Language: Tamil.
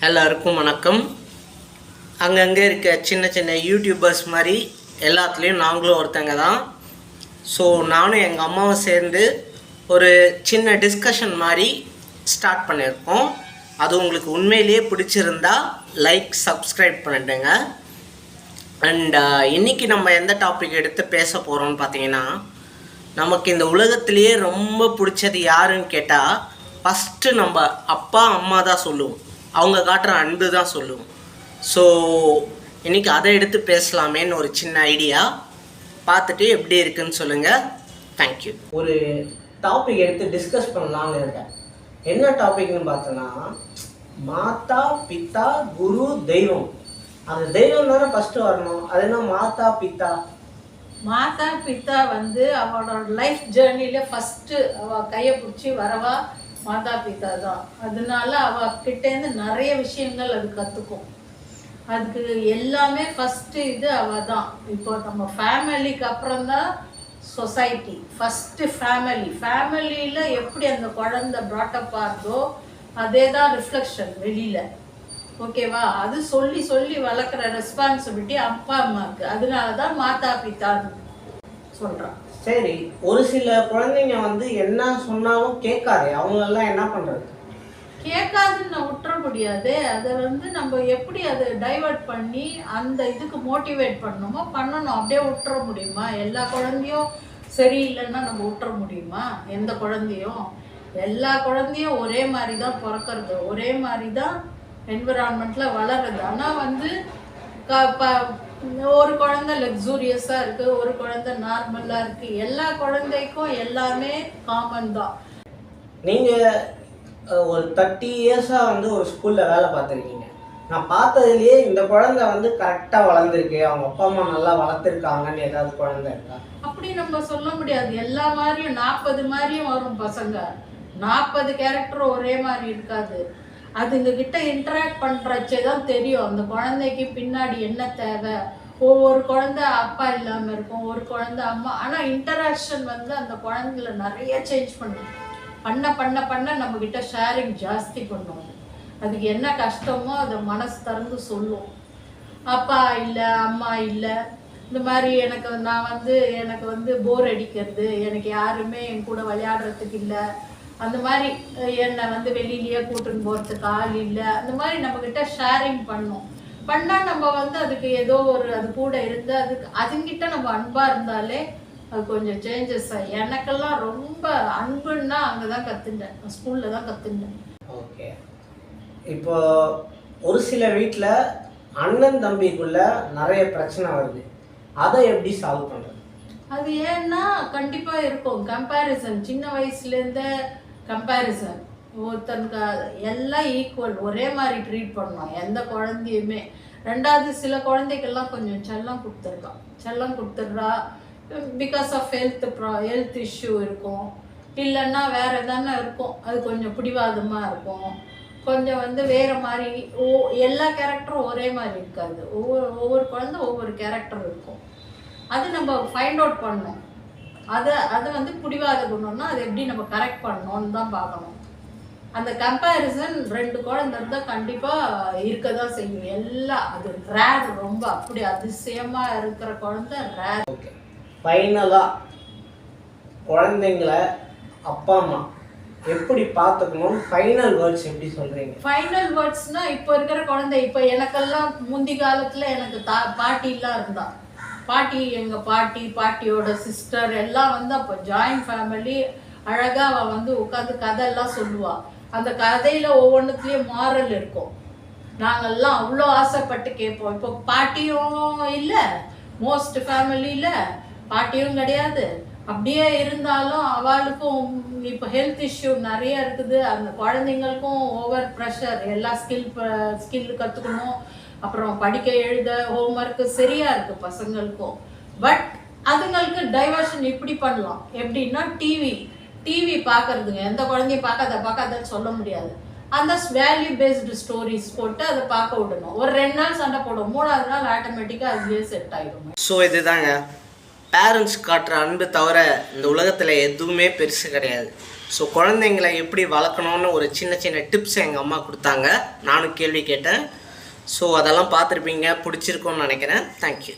எல்லாருக்கும் வணக்கம். அங்கங்கே இருக்க சின்ன சின்ன யூடியூபர்ஸ் மாதிரி எல்லாத்துலேயும் நாங்களும் ஒருத்தங்க தான். ஸோ நானும் எங்கள் அம்மாவும் சேர்ந்து ஒரு சின்ன டிஸ்கஷன் மாதிரி ஸ்டார்ட் பண்ணியிருக்கோம். அது உங்களுக்கு உண்மையிலேயே பிடிச்சிருந்தா லைக் சப்ஸ்கிரைப் பண்ணிட்டுங்க. அண்ட் இன்றைக்கி நம்ம எந்த டாபிக் எடுத்து பேச போகிறோம்னு பார்த்தீங்கன்னா, நமக்கு இந்த உலகத்திலேயே ரொம்ப பிடிச்சது யாருன்னு கேட்டால் ஃபஸ்ட்டு நம்ம அப்பா அம்மா தான் சொல்லுவோம். அவங்க காட்டுற அன்பு தான் சொல்லுவோம். ஸோ இன்றைக்கி அதை எடுத்து பேசலாமேன்னு ஒரு சின்ன ஐடியா. பார்த்துட்டு எப்படி இருக்குன்னு சொல்லுங்கள். தேங்க்யூ. ஒரு டாபிக் எடுத்து டிஸ்கஸ் பண்ணலாம்னு இருக்கேன். என்ன டாபிக்னு பார்த்தோன்னா, மாதா பிதா குரு தெய்வம். அந்த தெய்வம் தானே ஃபஸ்ட்டு வரணும். அது என்ன மாதா பிதா? மாதா பிதா அவளோட லைஃப் ஜேர்னியில் ஃபஸ்ட்டு அவள் கையை பிடிச்சி வரவா மாதா பிதா தான். அதனால அவகிட்டேருந்து நிறைய விஷயங்கள் அது கற்றுக்கும். அதுக்கு எல்லாமே ஃபஸ்ட்டு இது அவள் தான். இப்போ நம்ம ஃபேமிலிக்கு அப்புறம் தான் சொசைட்டி. ஃபஸ்ட்டு ஃபேமிலியில் எப்படி அந்த குழந்தை ப்ராட்டப் ஆகுதோ அதே தான் ரிஃப்ளெக்ஷன் வெளியில். ஓகேவா? அது சொல்லி சொல்லி வளர்க்குற ரெஸ்பான்சிபிலிட்டி அப்பா அம்மாவுக்கு. அதனால தான் மாதா பிதான்னு சொல்கிறான். சரி, ஒரு சில குழந்தைங்க என்ன சொன்னாலும் கேட்காது. அவங்களெல்லாம் என்ன பண்ணுறது? கேட்காதுன்னு நான் விட்டுற முடியாது. அதை நம்ம எப்படி அதை டைவர்ட் பண்ணி அந்த இதுக்கு மோட்டிவேட் பண்ணணும். அப்படியே விட்டுற முடியுமா? எல்லா குழந்தையும் சரியில்லைன்னா நம்ம விட்டுற முடியுமா? எந்த குழந்தையும் எல்லா குழந்தையும் ஒரே மாதிரி தான் பிறக்கிறது, ஒரே மாதிரி தான் என்விரான்மெண்ட்டில் வளருது. ஆனால் ஒரு குழந்தை லக்ஸூரியஸாக இருக்குது, ஒரு குழந்தை நார்மலாக இருக்குது. எல்லா குழந்தைக்கும் எல்லாமே காமன் தான். நீங்கள் ஒரு 30 இயர்ஸாக ஒரு ஸ்கூலில் வேலை பார்த்துருக்கீங்க. நான் பார்த்ததுலேயே இந்த குழந்தை கரெக்டாக வளர்ந்துருக்கு, அவங்க அப்பா அம்மா நல்லா வளர்த்துருக்காங்கன்னு ஏதாவது குழந்தை இருக்கா? அப்படி நம்ம சொல்ல முடியாது. எல்லா மாதிரியும் 40 மாதிரியும் வரும் பசங்க. 40 கேரக்டரும் ஒரே மாதிரி இருக்காது. அதுங்க கிட்ட இன்டராக்ட் பண்ணுறச்சே தான் தெரியும் அந்த குழந்தைக்கு பின்னாடி என்ன தேவை. ஒவ்வொரு குழந்தை அப்பா இல்லாமல் இருக்கும், ஒரு குழந்தை அம்மா. ஆனால் இன்டராக்ஷன் அந்த குழந்தைங்கள நிறைய சேஞ்ச் பண்ண நம்மக்கிட்ட ஷேரிங் ஜாஸ்தி பண்ணுவோம். அதுக்கு என்ன கஷ்டமோ அதை மனசு திறந்து சொல்லும். அப்பா இல்லை, அம்மா இல்லை, இந்த மாதிரி எனக்கு போர் அடிக்கிறது, எனக்கு யாருமே என் கூட விளையாடுறதுக்கு இல்லை, அந்த மாதிரி என்னை வெளியிலேயே கூட்டுன்னு போகிறதுக்கு ஆள் இல்லை. அந்த மாதிரி நம்மக்கிட்ட ஷேரிங் பண்ணால் நம்ம அதுக்கு ஏதோ அது கூட இருந்து அதுங்கிட்ட நம்ம அன்பாக இருந்தாலே அது கொஞ்சம் சேஞ்சஸ் ஆகி. எனக்கெல்லாம் ரொம்ப அன்புன்னா அங்கே தான் கற்றுட்டேன், ஸ்கூலில் தான் கற்றுட்டேன். ஓகே. இப்போ ஒரு சில வீட்டில் அண்ணன் தம்பிக்குள்ள நிறைய பிரச்சனை வருது. அதை எப்படி சால்வ் பண்ணுறது? அது ஏன்னா கண்டிப்பாக இருக்கும் கம்பேரிசன். சின்ன வயசுலேருந்தே கம்பேரிசன். ஒருத்தனுக்கு எல்லாம் ஈக்குவல், ஒரே மாதிரி ட்ரீட் பண்ணணும் எந்த குழந்தையுமே. ரெண்டாவது, சில குழந்தைக்கெல்லாம் கொஞ்சம் செல்லம் கொடுத்துட்றா. பிகாஸ் ஆஃப் ஹெல்த் இஷ்யூ இருக்கும், இல்லைன்னா வேறு எதானே இருக்கும். அது கொஞ்சம் பிடிவாதமாக இருக்கும், கொஞ்சம் வேறு மாதிரி. எல்லா கேரக்டரும் ஒரே மாதிரி இருக்காது. ஒவ்வொரு குழந்தை ஒவ்வொரு கேரக்டர் இருக்கும். அது நம்ம ஃபைண்ட் அவுட் பண்ணணும். அது பிடிவாத குணம்னா அது எப்படி நம்ம கரெக்ட் பண்ணணும்னு தான் பார்க்கணும். அந்த கம்பேரிசன் 2 குழந்தை இருந்தால் கண்டிப்பாக இருக்க தான் செய்யும். எல்லாம் அது ரேர், ரொம்ப அப்படி அதிசயமாக இருக்கிற குழந்தை ரேர். ஓகே. ஃபைனலாக குழந்தைங்கள அப்பா அம்மா எப்படி பார்த்துக்கணும்? ஃபைனல் வேர்ட்ஸ் எப்படி சொல்கிறீங்க? ஃபைனல் வேர்ட்ஸ்னால், இப்போ இருக்கிற குழந்தை, இப்போ எனக்கெல்லாம் முந்தி காலத்தில் எனக்கு பாட்டிலாம் இருந்தா. எங்கள் பாட்டியோட சிஸ்டர் எல்லாம் அப்போ ஜாயிண்ட் ஃபேமிலி. அழகாக அவள் உட்காந்து கதையெல்லாம் சொல்லுவாள். அந்த கதையில் ஒவ்வொன்றுத்துலேயும் மாரல் இருக்கும். நாங்கள்லாம் அவ்வளோ ஆசைப்பட்டு கேட்போம். இப்போ பாட்டியும் இல்லை, மோஸ்ட் ஃபேமிலியில் பாட்டியும் கிடையாது. அப்படியே இருந்தாலும் அவளுக்கும் இப்போ ஹெல்த் இஷ்யூ நிறைய இருக்குது. அந்த குழந்தைங்களுக்கும் ஓவர் ப்ரெஷர், எல்லா ஸ்கில் கற்றுக்கணும், அப்புறம் படிக்க எழுத ஹோம்ஒர்க்கு சரியாக இருக்குது பசங்களுக்கும். பட் அதுங்களுக்கு டைவர்ஷன் இப்படி பண்ணலாம். எப்படின்னா டிவி பார்க்கறதுங்க. எந்த குழந்தையும் பார்க்காதன்னு சொல்ல முடியாது. அந்த வேல்யூ பேஸ்டு ஸ்டோரிஸ் போட்டு அதை பார்க்க விடணும். ஒரு 2 நாள் சண்டை போடும், 3ஆவது நாள் ஆட்டோமேட்டிக்காக அதுலேயே செட் ஆகிடும். ஸோ இதுதாங்க பேரண்ட்ஸ் காட்டுற அன்பு தவிர இந்த உலகத்தில் எதுவுமே பெருசு கிடையாது. ஸோ குழந்தைங்களை எப்படி வளர்க்கணுன்னு ஒரு சின்ன சின்ன டிப்ஸ் எங்கள் அம்மா கொடுத்தாங்க. நானும் கேள்வி கேட்டேன். ஸோ அதெல்லாம் பார்த்துருப்பீங்க, பிடிச்சிருக்கோன்னு நினைக்கிறேன். தேங்க்யூ.